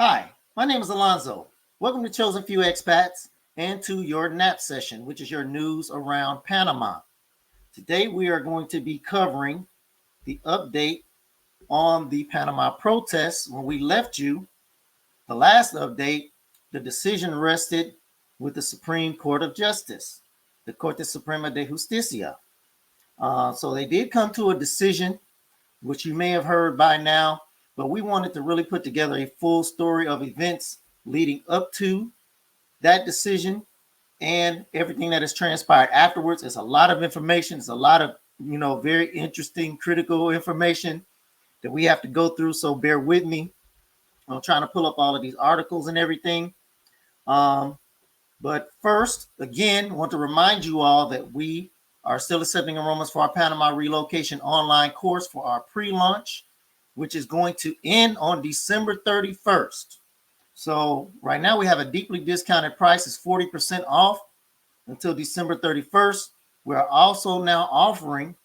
Hi, my name is Alonzo. Welcome to Chosen Few Expats and to your NAP session, which is your news around Panama. Today we are going to be covering the update on the Panama protests. When we left you, the last update, the decision rested with the Supreme Court of Justice, the Corte Suprema de Justicia. So they did come to a decision, which you may have heard by now, but we wanted to really put together a full story of events leading up to that decision and everything that has transpired afterwards. It's a lot of information. It's a lot of, very interesting, critical information that we have to go through. So bear with me. I'm trying to pull up all of these articles and everything. But first, again, I want to remind you all that we are still accepting enrollments for our Panama Relocation online course for our pre-launch, which is going to end on December 31st. So right now we have a deeply discounted price. It's 40% off until December 31st. We're also now offering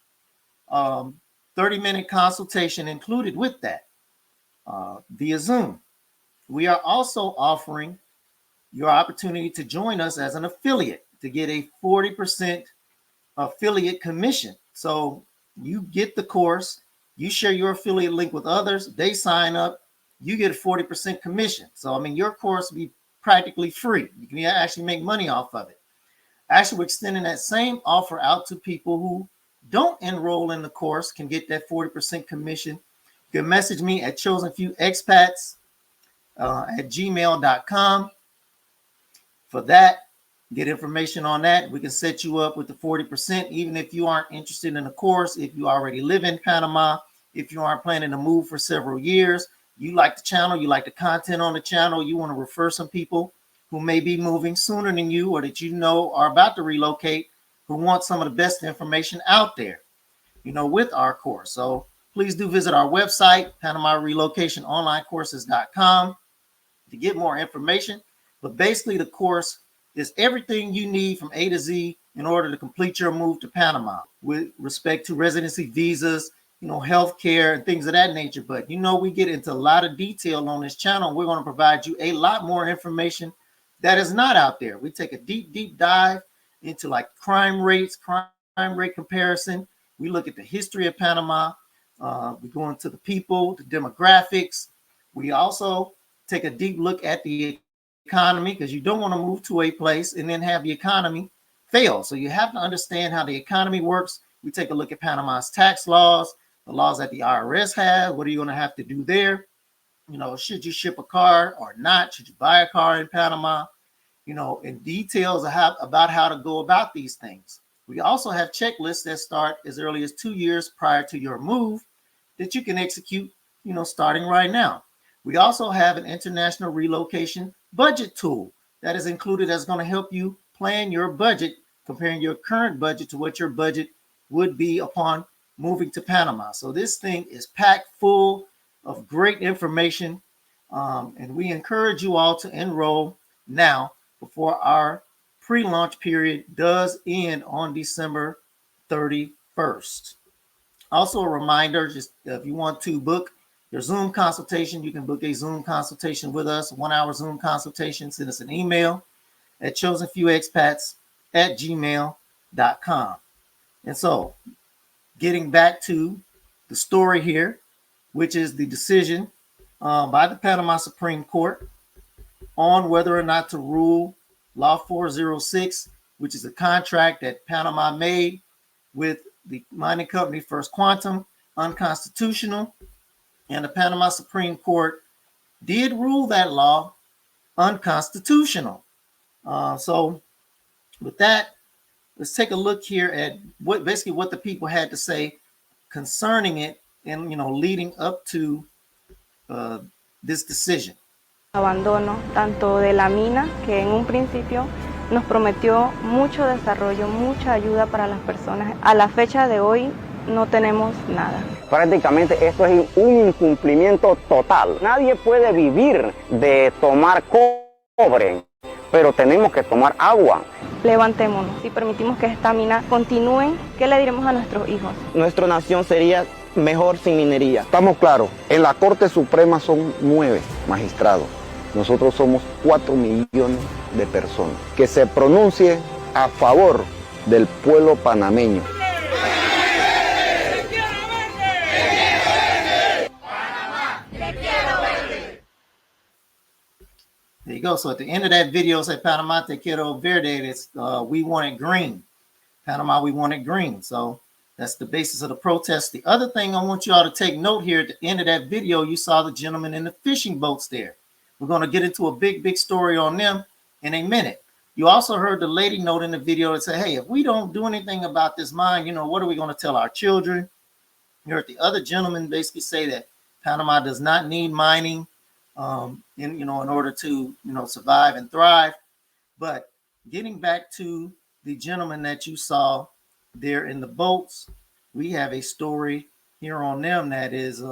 30-minute consultation included with that via Zoom. We are also offering your opportunity to join us as an affiliate to get a 40% affiliate commission. So you get the course, you share your affiliate link with others, they sign up, you get a 40% commission. So, your course will be practically free. You can actually make money off of it. Actually, we're extending that same offer out to people who don't enroll in the course, can get that 40% commission. You can message me at chosenfewexpats at gmail.com for that. Get information on that. We can set you up with the 40%, even if you aren't interested in the course, if you already live in Panama, if you aren't planning to move for several years, you like the channel, you like the content on the channel, you want to refer some people who may be moving sooner than you or that you know are about to relocate, who want some of the best information out there, with our course. So please do visit our website, PanamaRelocationOnlineCourses.com, to get more information. But basically the course is everything you need from A to Z in order to complete your move to Panama with respect to residency visas, healthcare and things of that nature. But, we get into a lot of detail on this channel. We're going to provide you a lot more information that is not out there. We take a deep dive into like crime rates, crime rate comparison. We look at the history of Panama. We go into the people, the demographics. We also take a deep look at the economy, because you don't want to move to a place and then have the economy fail. So you have to understand how the economy works. We take a look at Panama's tax laws, the laws that the IRS has. What are you going to have to do there? Should you ship a car or not? Should you buy a car in Panama? In details about how to go about these things. We also have checklists that start as early as 2 years prior to your move that you can execute, starting right now. We also have an international relocation budget tool that is included that's going to help you plan your budget, comparing your current budget to what your budget would be upon moving to Panama. So this thing is packed full of great information, and we encourage you all to enroll now before our pre-launch period does end on December 31st. Also a reminder, just if you want to book your Zoom consultation, you can book a Zoom consultation with us, 1 hour Zoom consultation. Send us an email at chosenfewexpats@gmail.com. And so getting back to the story here, which is the decision by the Panama Supreme Court on whether or not to rule Law 406, which is a contract that Panama made with the mining company First Quantum, unconstitutional. And the Panama Supreme Court did rule that law unconstitutional. So with that, let's take a look here at what the people had to say concerning it and, leading up to this decision. Abandono tanto de la mina, que en un principio nos prometió mucho desarrollo, mucha ayuda para las personas. A la fecha de hoy no tenemos nada. Prácticamente esto es un incumplimiento total. Nadie puede vivir de tomar cobre, pero tenemos que tomar agua. Levantémonos. Si permitimos que esta mina continúe, ¿qué le diremos a nuestros hijos? Nuestra nación sería mejor sin minería. Estamos claros, en la Corte Suprema son 9 magistrados. Nosotros somos 4 millones de personas. Que se pronuncie a favor del pueblo panameño. There you go. So at the end of that video, say Panama te quiero verde. It's we want it green. Panama, we want it green. So that's the basis of the protest. The other thing I want you all to take note here, at the end of that video, you saw the gentleman in the fishing boats there. We're going to get into a big story on them in a minute. You also heard the lady note in the video that said, hey, if we don't do anything about this mine, you know, what are we going to tell our children? You heard the other gentleman basically say that Panama does not need mining in order to, survive and thrive. But getting back to the gentleman that you saw there in the boats, we have a story here on them that is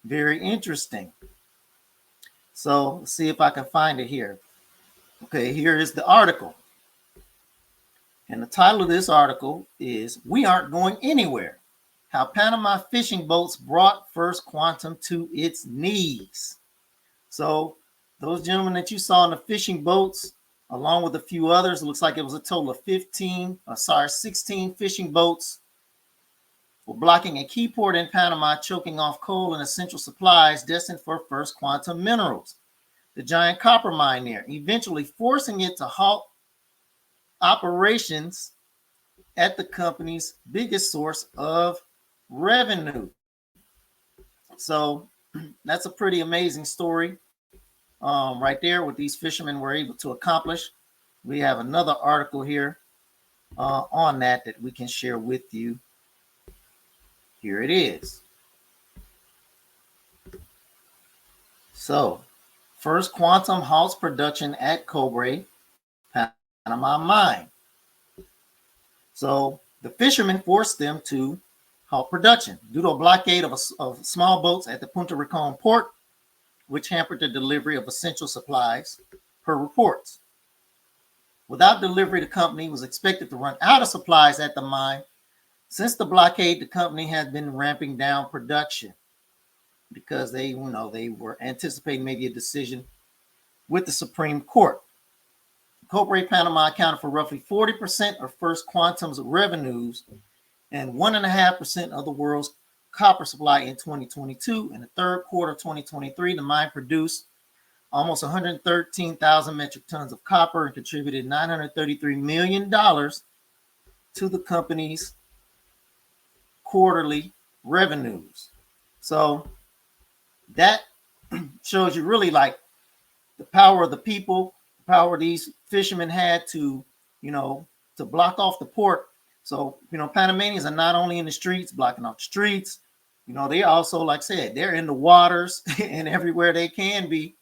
very interesting. So let's see if I can find it here. Okay, here is the article. And the title of this article is We Aren't Going Anywhere. How Panama Fishing Boats Brought First Quantum to Its Knees. So those gentlemen that you saw in the fishing boats, along with a few others, it looks like it was a total of 16 fishing boats were blocking a key port in Panama, choking off coal and essential supplies destined for first quantum minerals, the giant copper mine there, eventually forcing it to halt operations at the company's biggest source of revenue. So that's a pretty amazing story right there, what these fishermen were able to accomplish. We have another article here on that we can share with you. Here it is. So, first quantum halts production at Cobre Panama mine. So the fishermen forced them to halt production due to a blockade of small boats at the Punta Rincon port, which hampered the delivery of essential supplies, per reports. Without delivery, the company was expected to run out of supplies at the mine. Since the blockade, the company had been ramping down production because they were anticipating maybe a decision with the Supreme Court. Cobre Panama accounted for roughly 40% of First Quantum's revenues and 1.5% of the world's copper supply in 2022. In the third quarter of 2023, the mine produced almost 113,000 metric tons of copper and contributed $933 million to the company's quarterly revenues. So that shows you really like the power of the people, the power these fishermen had to block off the port. So, Panamanians are not only in the streets, blocking off the streets, they also, like I said, they're in the waters and everywhere they can be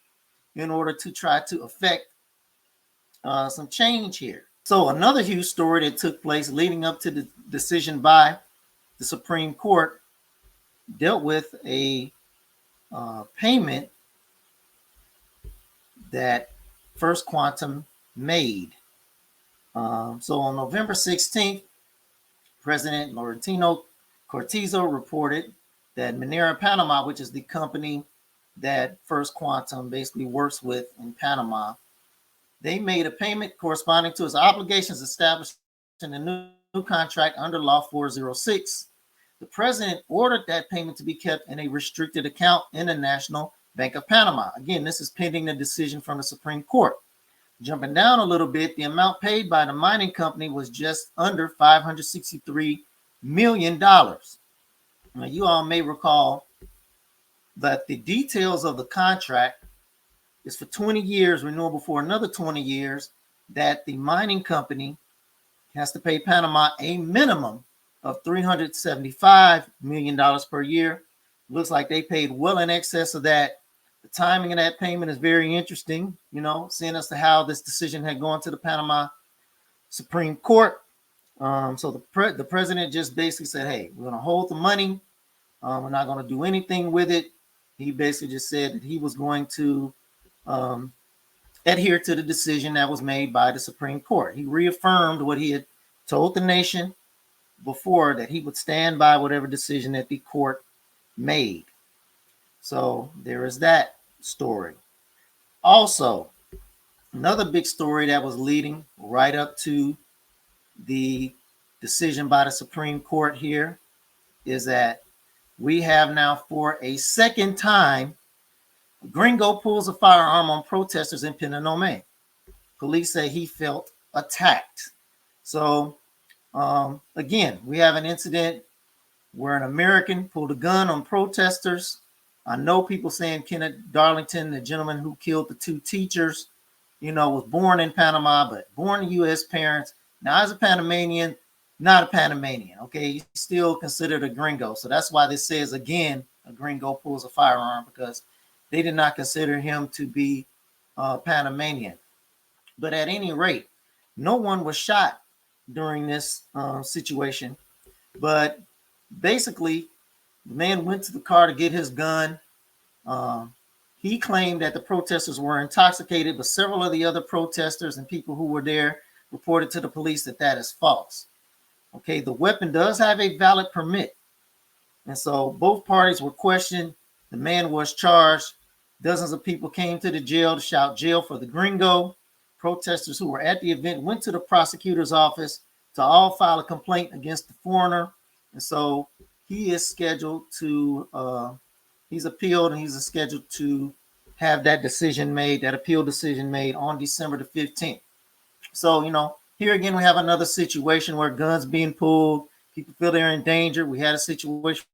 in order to try to affect some change here. So another huge story that took place leading up to the decision by the Supreme Court dealt with a payment that First Quantum made. So on November 16th, President Laurentino Cortizo reported that Minera Panama, which is the company that First Quantum basically works with in Panama, they made a payment corresponding to its obligations established in the new contract under Law 406. The president ordered that payment to be kept in a restricted account in the National Bank of Panama. Again, this is pending the decision from the Supreme Court. Jumping down a little bit, the amount paid by the mining company was just under $563 million. Now, you all may recall that the details of the contract is for 20 years, renewable for another 20 years, that the mining company has to pay Panama a minimum of $375 million per year. Looks like they paid well in excess of that. The timing of that payment is very interesting, seeing as to how this decision had gone to the Panama Supreme Court. So the president just basically said, hey, we're going to hold the money. We're not going to do anything with it. He basically just said that he was going to adhere to the decision that was made by the Supreme Court. He reaffirmed what he had told the nation before, that he would stand by whatever decision that the court made. So there is that story. Also, another big story that was leading right up to the decision by the Supreme Court here is that we have now, for a second time, Gringo pulls a firearm on protesters in Panama. Police say he felt attacked. So, again, we have an incident where an American pulled a gun on protesters. I know people saying Kenneth Darlington, the gentleman who killed the two teachers, was born in Panama, but born to U.S. parents. Now, as a Panamanian, not a Panamanian, okay? He's still considered a gringo. So that's why this says, again, a gringo pulls a firearm, because they did not consider him to be Panamanian. But at any rate, no one was shot during this situation. But basically, the man went to the car to get his gun. He claimed that the protesters were intoxicated, but several of the other protesters and people who were there reported to the police that that is false. Okay, the weapon does have a valid permit. And so both parties were questioned. The man was charged. Dozens of people came to the jail to shout jail for the gringo. Protesters who were at the event went to the prosecutor's office to all file a complaint against the foreigner. And so he is scheduled to, he's appealed, and he's scheduled to have that decision made, that appeal decision made on December the 15th. So, here again, we have another situation where guns being pulled, people feel they're in danger. We had a situation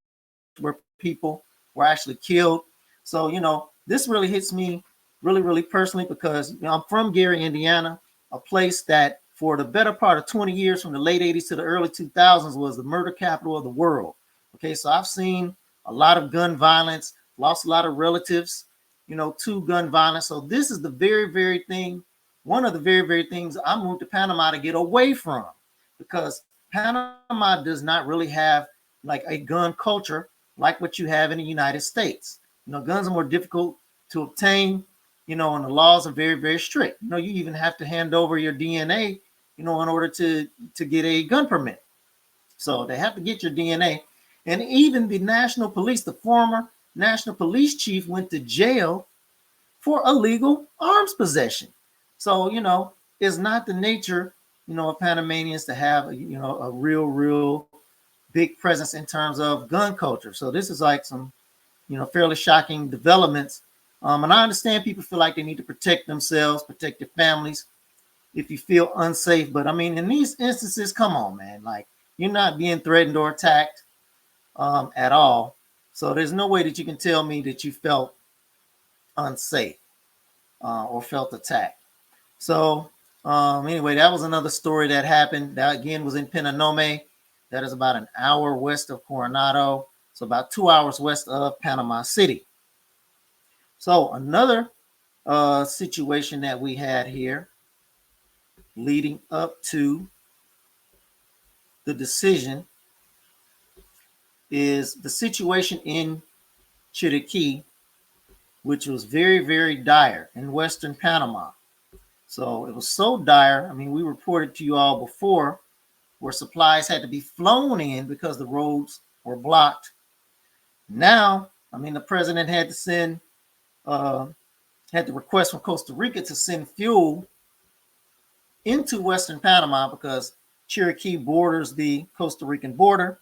where people were actually killed. So, this really hits me really, really personally, because I'm from Gary, Indiana, a place that for the better part of 20 years, from the late 80s to the early 2000s, was the murder capital of the world. Okay, so I've seen a lot of gun violence, lost a lot of relatives, to gun violence. So this is the very, very thing, one of the very, very things I moved to Panama to get away from, because Panama does not really have like a gun culture like what you have in the United States. Guns are more difficult to obtain, and the laws are very, very strict. You even have to hand over your DNA, in order to get a gun permit. So they have to get your DNA. And even the national police, the former national police chief, went to jail for illegal arms possession. So, it's not the nature, of Panamanians to have, a real big presence in terms of gun culture. So this is like some, fairly shocking developments. And I understand people feel like they need to protect themselves, protect their families if you feel unsafe. But I mean, in these instances, come on, man, like, you're not being threatened or attacked at all. So there's no way that you can tell me that you felt unsafe or felt attacked. So anyway, that was another story that happened. That again was in Panama. That is about an hour west of Coronado. So about 2 hours west of Panama City. So another situation that we had here leading up to the decision is the situation in Chiriquí, which was very, very dire in western Panama. So it was so dire. I mean, we reported to you all before where supplies had to be flown in because the roads were blocked. Now, I mean, the president had to send, had the request from Costa Rica to send fuel into western Panama because Chiriquí borders the Costa Rican border.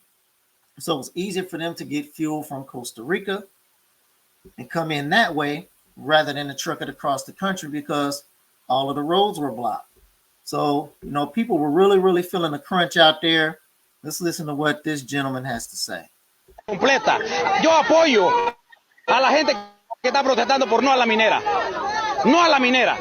So it was easier for them to get fuel from Costa Rica and come in that way rather than to truck it across the country because all of the roads were blocked. So, people were really, really feeling the crunch out there. Let's listen to what this gentleman has to say. Completa. Yo apoyo a la gente que está protestando por no a la minera. No a la minera.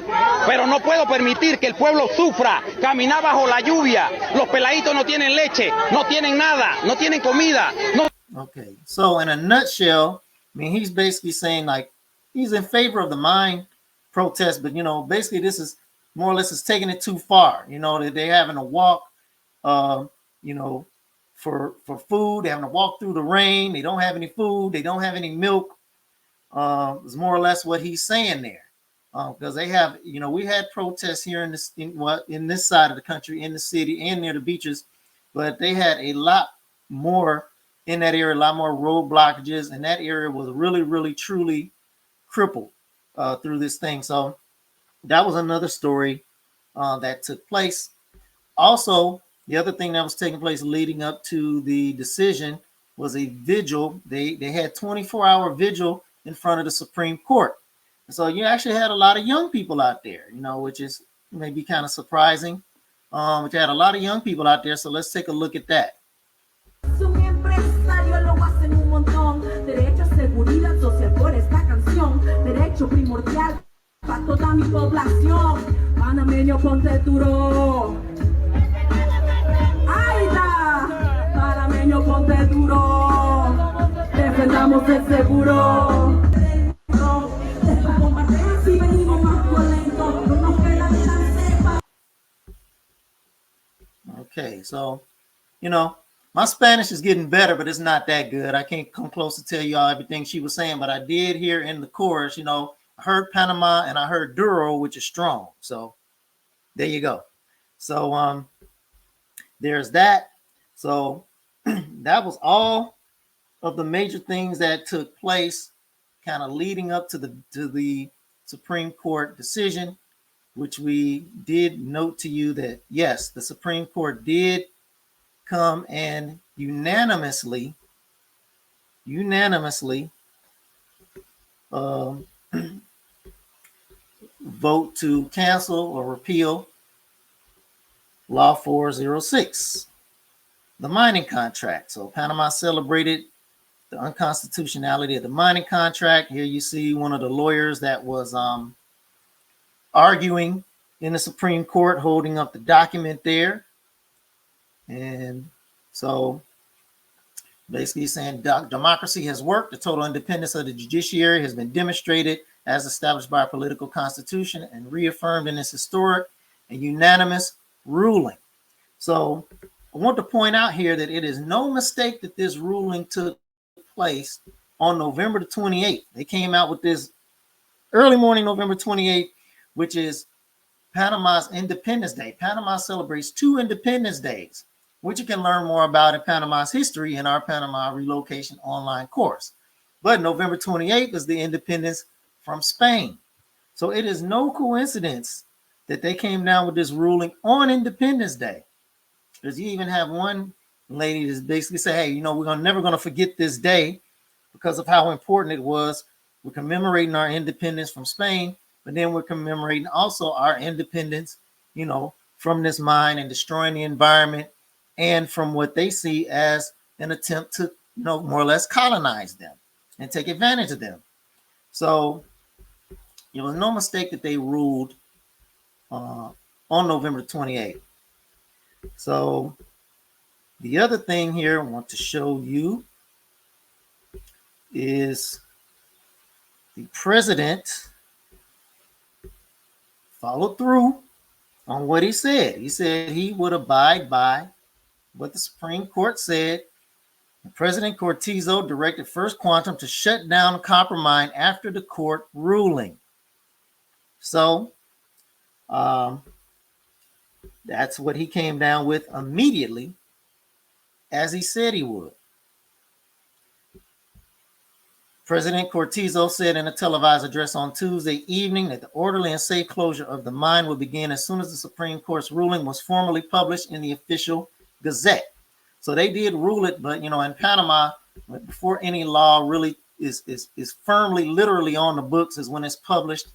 Pero no puedo permitir que el pueblo sufra, caminar bajo la lluvia. Los peladitos no tienen leche, no tienen nada, no tienen comida. No. Okay, so in a nutshell, I mean, he's basically saying like he's in favor of the mine protest, but basically this is more or less is taking it too far. They're having to walk, for food. They're having to walk through the rain. They don't have any food. They don't have any milk. Is more or less what he's saying there. Because they have, we had protests here in this side of the country, in the city and near the beaches, but they had a lot more in that area, a lot more road blockages, and that area was really, really, truly crippled through this thing. So that was another story that took place. Also, the other thing that was taking place leading up to the decision was a vigil. They had 24-hour vigil in front of the Supreme Court. And so you actually had a lot of young people out there, you know, which is maybe kind of surprising. But you had a lot of young people out there. So let's take a look at that. Derecho a seguridad social por esta canción. Derecho primordial para toda mi población. Panameño, ponte duro. ¡Aida! Panameño, ponte duro. Defendamos el seguro. Okay, so, you know, my Spanish is getting better, but it's not that good. I can't come close to tell y'all everything she was saying, but I did hear in the chorus, you know, I heard Panama and I heard duro, which is strong. So there you go. So there's that. So that was all of the major things that took place kind of leading up to the Supreme Court decision, which we did note to you that, yes, the Supreme Court did come and unanimously vote to cancel or repeal Law 406, the mining contract. So Panama celebrated the unconstitutionality of the mining contract. Here you see one of the lawyers that was arguing in the Supreme Court, holding up the document there. And so basically saying democracy has worked. The total independence of the judiciary has been demonstrated as established by our political constitution and reaffirmed in its historic and unanimous ruling. So I want to point out here that it is no mistake that this ruling took place on November the 28th. They came out with this early morning, November 28th, which is Panama's Independence Day. Panama celebrates 2 Independence Days, which you can learn more about in Panama's history in our Panama Relocation online course. But November 28th is the independence from Spain. So it is no coincidence that they came down with this ruling on Independence Day. Because you even have one lady that's basically say, hey, you know, we're never going to forget this day because of how important it was. We're commemorating our independence from Spain, but then we're commemorating also our independence, you know, from this mine and destroying the environment and from what they see as an attempt to, you know, more or less colonize them and take advantage of them. So it was no mistake that they ruled on November 28th. So the other thing here I want to show you is the president followed through on what he said. He said he would abide by what the Supreme Court said. President Cortizo directed First Quantum to shut down Copper Mine after the court ruling. So that's what he came down with immediately, as he said he would. President Cortizo said in a televised address on Tuesday evening that the orderly and safe closure of the mine would begin as soon as the Supreme Court's ruling was formally published in the official Gazette. So they did rule it, but you know, in Panama, before any law really is firmly, literally on the books, is when it's published,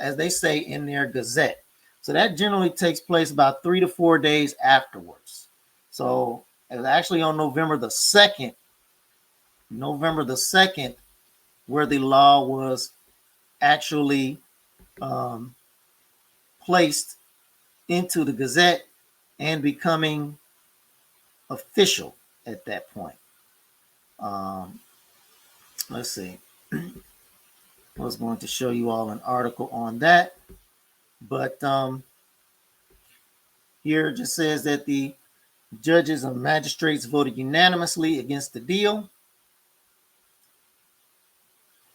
as they say, in their Gazette. So that generally takes place about 3 to 4 days afterwards. So it was actually on November the 2nd, where the law was actually placed into the Gazette and becoming official at that point. Let's see. I was going to show you all an article on that, but here it just says that the judges and magistrates voted unanimously against the deal.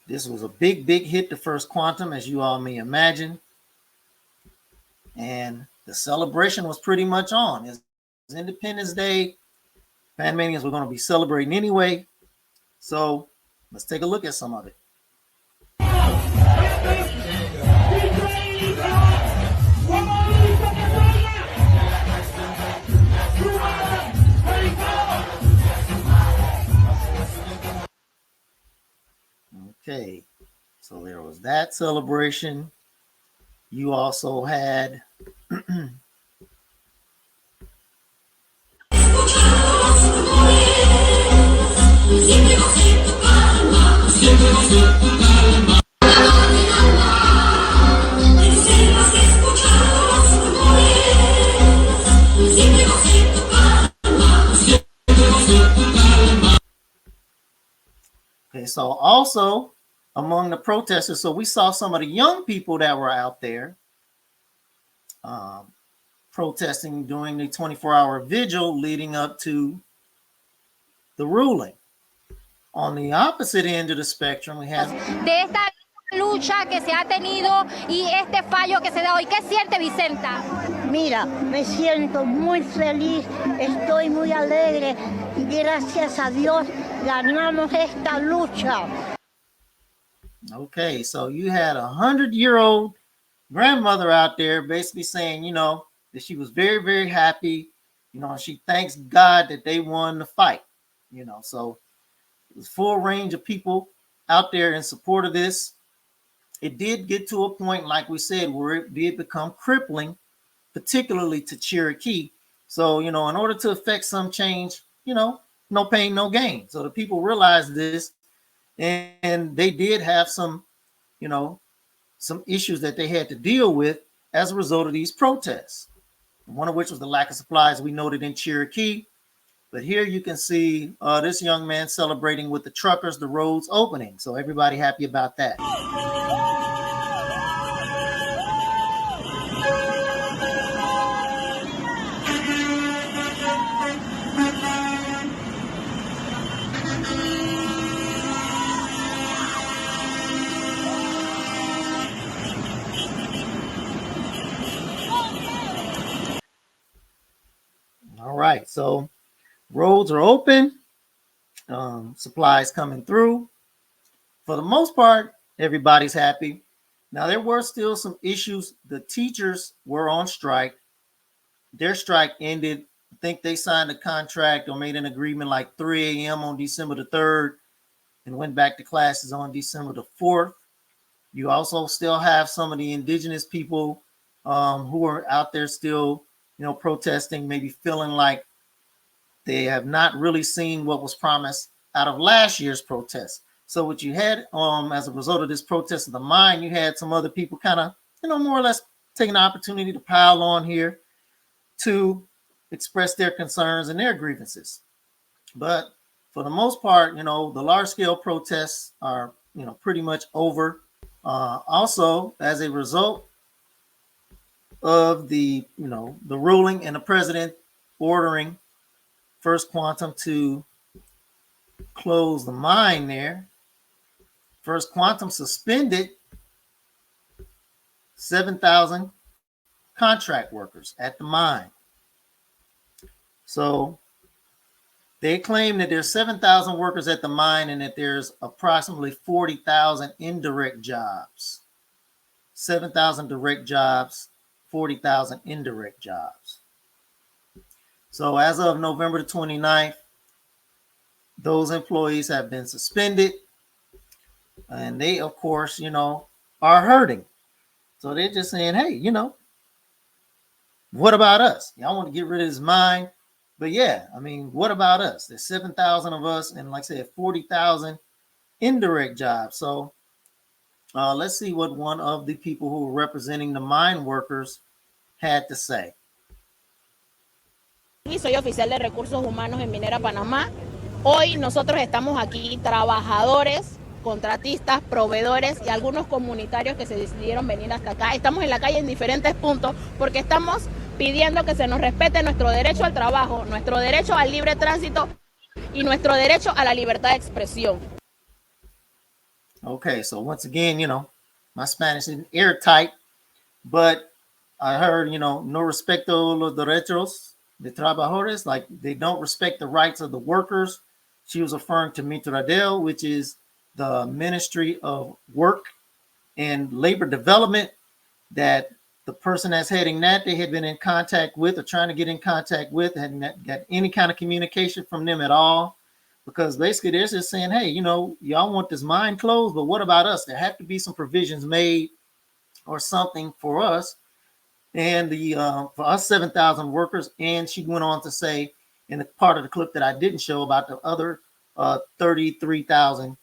This was a big hit to First Quantum, as you all may imagine. And the celebration was pretty much on. It's Independence Day. Panamanians were going to be celebrating anyway. So let's take a look at some of it. was that celebration. You also had okay, so also among the protesters, so we saw some of the young people that were out there protesting during the 24-hour vigil leading up to the ruling. On the opposite end of the spectrum, we have de esta lucha que se ha tenido y este fallo que se da hoy. ¿Qué siente, Vicenta? Mira, me siento muy feliz, estoy muy alegre. Gracias a Dios ganamos esta lucha. Okay, so you had 100-year-old grandmother out there basically saying, you know, that she was very, very happy. You know, she thanks God that they won the fight. You know, so it was full range of people out there in support of this. It did get to a point, like we said, where it did become crippling, particularly to Cherokee. So, you know, in order to affect some change, you know, no pain, no gain. So the people realized this, and they did have some, you know, some issues that they had to deal with as a result of these protests. One of which was the lack of supplies we noted in Cherokee. But here you can see this young man celebrating with the truckers, the roads opening. So everybody happy about that. All right, so roads are open, supplies coming through. For the most part, everybody's happy. Now, there were still some issues. The teachers were on strike. Their strike ended. I think they signed a contract or made an agreement like 3 a.m. on December the 3rd and went back to classes on December the 4th. You also still have some of the indigenous people who are out there still, you know, protesting, maybe feeling like they have not really seen what was promised out of last year's protest. So what you had as a result of this protest of the mine, you had some other people kind of, you know, more or less taking the opportunity to pile on here to express their concerns and their grievances. But for the most part, you know, the large scale protests are, you know, pretty much over. Also, as a result of the, you know, the ruling and the president ordering First Quantum to close the mine there, First Quantum suspended 7,000 contract workers at the mine. So they claim that there's 7,000 workers at the mine and that there's approximately 40,000 indirect jobs. 7,000 direct jobs, 40,000 indirect jobs. So as of November the 29th, those employees have been suspended, and they, of course, you know, are hurting. So they're just saying, hey, you know, what about us? Y'all want to get rid of this mine? But yeah, I mean, what about us? There's 7,000 of us, and like I said, 40,000 indirect jobs. So let's see what one of the people who were representing the mine workers had to say. Soy oficial de recursos humanos en Minera Panamá. Hoy nosotros estamos aquí, trabajadores, contratistas, proveedores y algunos comunitarios que se decidieron venir hasta acá. Estamos en la calle en diferentes puntos porque estamos pidiendo que se nos respete nuestro derecho al trabajo, nuestro derecho al libre tránsito y nuestro derecho a la libertad de expresión. Okay, so once again, you know, my Spanish isn't airtight, but I heard, you know, no respeto los derechos de trabajadores, like they don't respect the rights of the workers. She was referring to Mitradel, which is the Ministry of Work and Labor Development, that the person that's heading that they had been in contact with or trying to get in contact with, hadn't got any kind of communication from them at all. because basically they're just saying, hey, y'all want this mine closed, but what about us? There have to be some provisions made or something for us. And for us 7,000 workers. And she went on to say in the part of the clip that I didn't show about the other 33,000,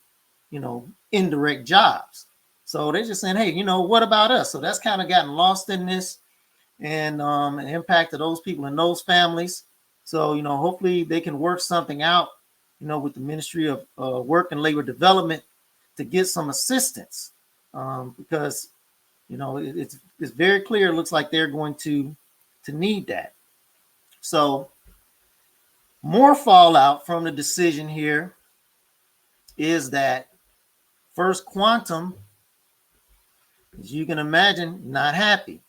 indirect jobs. So they're just saying, hey, what about us? So that's kind of gotten lost in this and impacted those people and those families. So, hopefully they can work something out, with the Ministry of Work and Labor Development to get some assistance because it's very clear. It looks like they're going to need that. So more fallout from the decision here is that First Quantum, as you can imagine, not happy.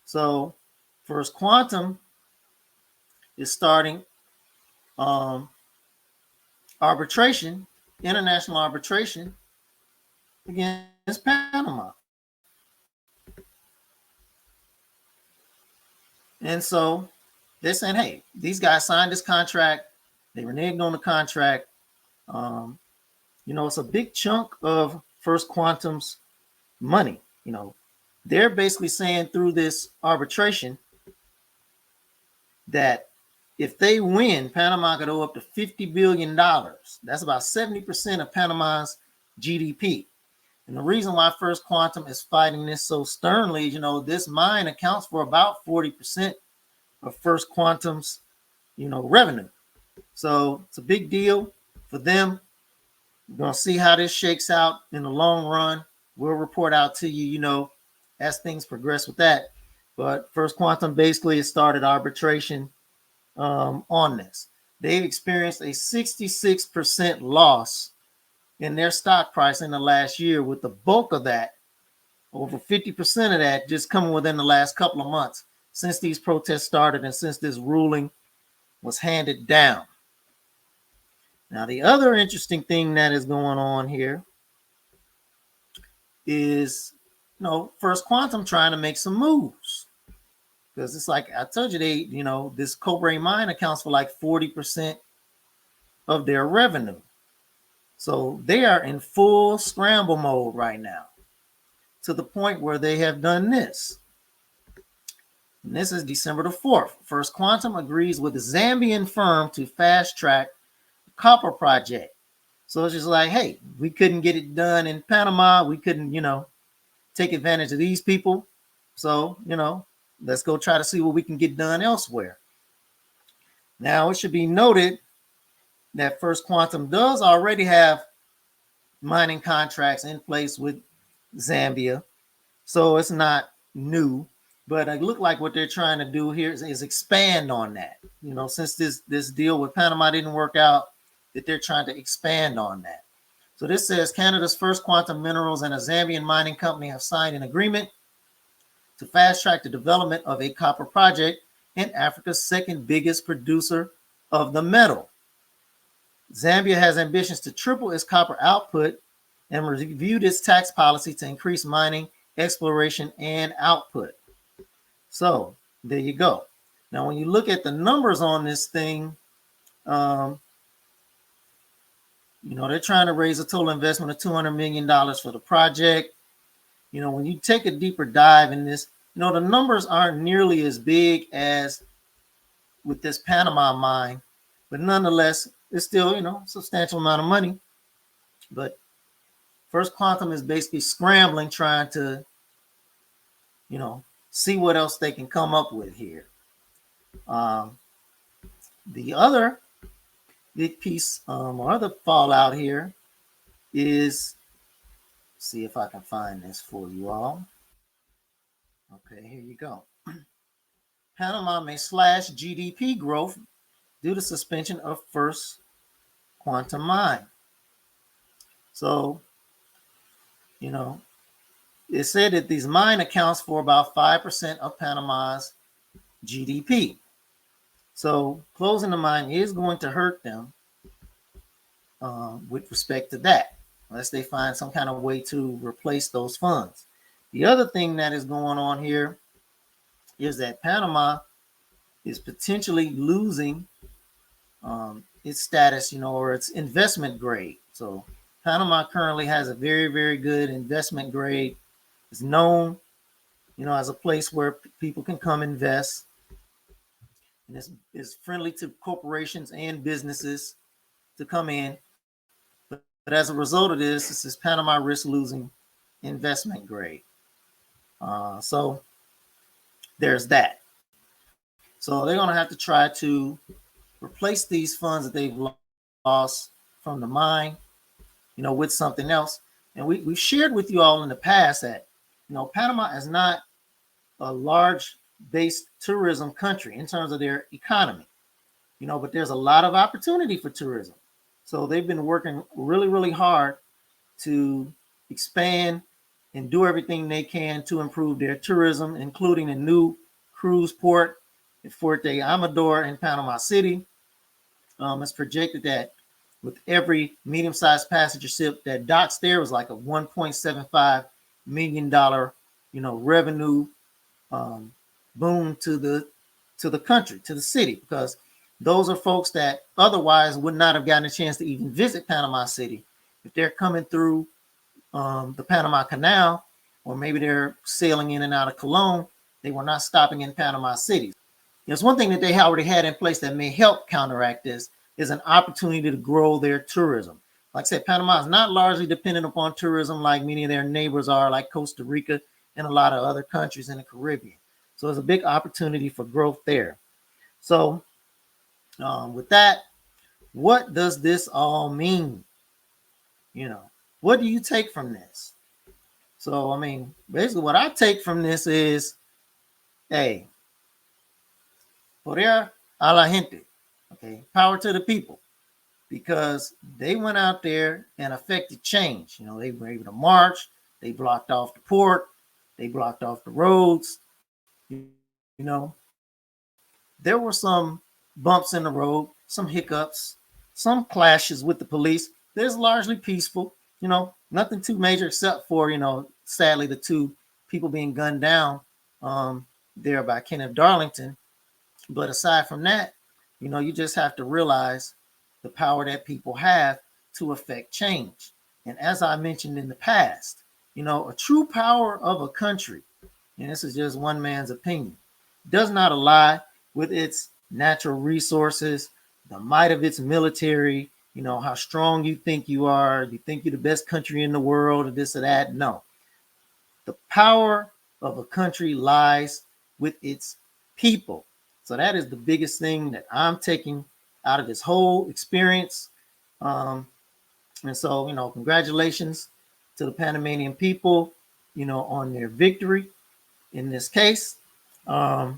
So First Quantum is starting arbitration, international arbitration against Panama. And so they're saying, hey, these guys signed this contract. They reneged on the contract. It's a big chunk of First Quantum's money. They're basically saying through this arbitration that if they win, Panama could owe up to $50 billion. That's about 70% of Panama's GDP. And the reason why First Quantum is fighting this so sternly is, this mine accounts for about 40% of First Quantum's, revenue. So it's a big deal for them. We're going to see how this shakes out in the long run. We'll report out to you, as things progress with that. But First Quantum basically has started arbitration on this. They've experienced a 66% loss in their stock price in the last year, with the bulk of that, over 50% of that, just coming within the last couple of months since these protests started and since this ruling was handed down. Now, the other interesting thing that is going on here is, First Quantum trying to make some moves. Because it's like I told you, this Cobre mine accounts for like 40% of their revenue. So they are in full scramble mode right now, to the point where they have done this. And this is December the 4th. First Quantum agrees with a Zambian firm to fast track the copper project. So it's just like, hey, we couldn't get it done in Panama. We couldn't, take advantage of these people. So, let's go try to see what we can get done elsewhere. Now, it should be noted that First Quantum does already have mining contracts in place with Zambia. So it's not new, but it looked like what they're trying to do here is expand on that. Since this deal with Panama didn't work out, that they're trying to expand on that. So this says Canada's First Quantum Minerals and a Zambian mining company have signed an agreement to fast track the development of a copper project in Africa's second biggest producer of the metal. Zambia has ambitions to triple its copper output and reviewed its tax policy to increase mining, exploration, and output. So there you go. Now, when you look at the numbers on this thing, they're trying to raise a total investment of $200 million for the project. When you take a deeper dive in this, the numbers aren't nearly as big as with this Panama mine, but nonetheless, it's still, a substantial amount of money. But First Quantum is basically scrambling, trying to, see what else they can come up with here. The other big piece or other fallout here is, see if I can find this for you all. Okay, here you go. Panama may slash GDP growth due to suspension of First Quantum mine. So, it said that these mine accounts for about 5% of Panama's GDP. So closing the mine is going to hurt them with respect to that, unless they find some kind of way to replace those funds. The other thing that is going on here is that Panama is potentially losing its status, or its investment grade. So Panama currently has a very, very good investment grade. It's known, as a place where people can come invest, and it's friendly to corporations and businesses to come in. But as a result of this is Panama risk losing investment grade. So there's that. So they're going to have to try to replace these funds that they've lost from the mine, with something else. And we've shared with you all in the past that, Panama is not a large based tourism country in terms of their economy, but there's a lot of opportunity for tourism. So they've been working really, really hard to expand and do everything they can to improve their tourism, including a new cruise port at Fuerte Amador in Panama City. It's projected that with every medium-sized passenger ship that docks there was like a $1.75 million, revenue boom to the country, to the city, because those are folks that otherwise would not have gotten a chance to even visit Panama City. If they're coming through the Panama Canal, or maybe they're sailing in and out of Cologne, they were not stopping in Panama City. There's one thing that they already had in place that may help counteract this is an opportunity to grow their tourism. Like I said, Panama is not largely dependent upon tourism like many of their neighbors are, like Costa Rica and a lot of other countries in the Caribbean. So there's a big opportunity for growth there. So with that, what does this all mean? What do you take from this? So, basically what I take from this is, hey, poder a la gente, okay, power to the people, because they went out there and affected change. They were able to march, they blocked off the port, they blocked off the roads. There were some bumps in the road, some hiccups, some clashes with the police. There's largely peaceful, nothing too major except for, sadly, the two people being gunned down there by Kenneth Darlington. But aside from that, you just have to realize the power that people have to affect change. And as I mentioned in the past, a true power of a country, and this is just one man's opinion, does not ally with its natural resources, the might of its military, how strong you think you are, you think you're the best country in the world, or this or that. No. The power of a country lies with its people. So that is the biggest thing that I'm taking out of this whole experience. And so, congratulations to the Panamanian people, on their victory in this case. We'll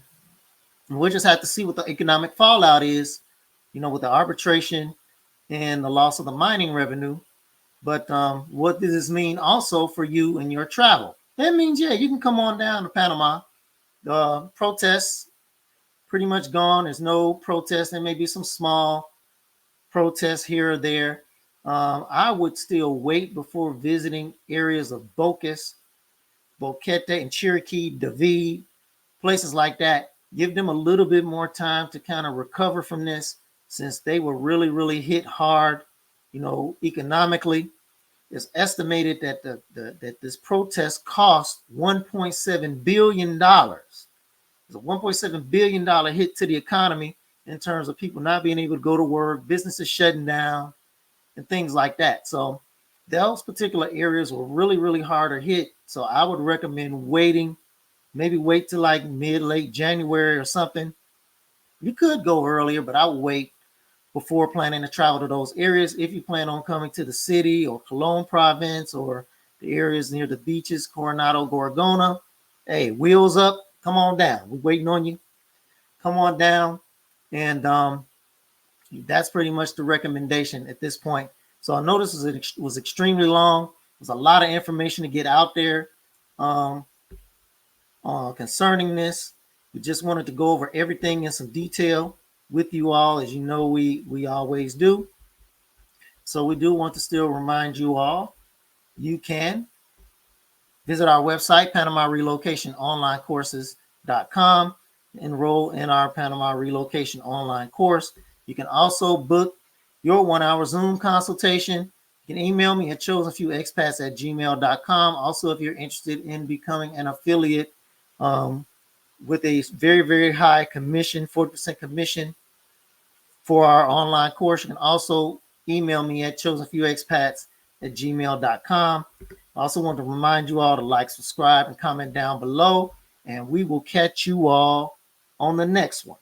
just have to see what the economic fallout is, with the arbitration and the loss of the mining revenue. But what does this mean also for you and your travel? That means, yeah, you can come on down to Panama. The protests pretty much gone. There's no protests. There may be some small protests here or there. I would still wait before visiting areas of Boquete and Chiriquí, David, places like that. Give them a little bit more time to kind of recover from this, since they were really, really hit hard, economically. It's estimated that that this protest cost $1.7 billion. It's a $1.7 billion hit to the economy in terms of people not being able to go to work, businesses shutting down, and things like that. So those particular areas were really, really harder hit. So I would recommend waiting, maybe wait till like late January or something. You could go earlier, but I would wait before planning to travel to those areas. If you plan on coming to the city or Cologne province or the areas near the beaches, Coronado, Gorgona, hey, wheels up, come on down. We're waiting on you. Come on down. And that's pretty much the recommendation at this point. So I know this was extremely long. There's a lot of information to get out there concerning this. We just wanted to go over everything in some detail with you all, as you know we always do. So we do want to still remind you all, you can visit our website, PanamaRelocationOnlineCourses.com, enroll in our Panama Relocation online course. You can also book your 1-hour Zoom consultation, you can email me at chosenfewexpats@gmail.com. Also, if you're interested in becoming an affiliate with a very, very high commission, 40% commission for our online course, you can also email me at chosenfewexpats@gmail.com. I also want to remind you all to like, subscribe, and comment down below, and we will catch you all on the next one.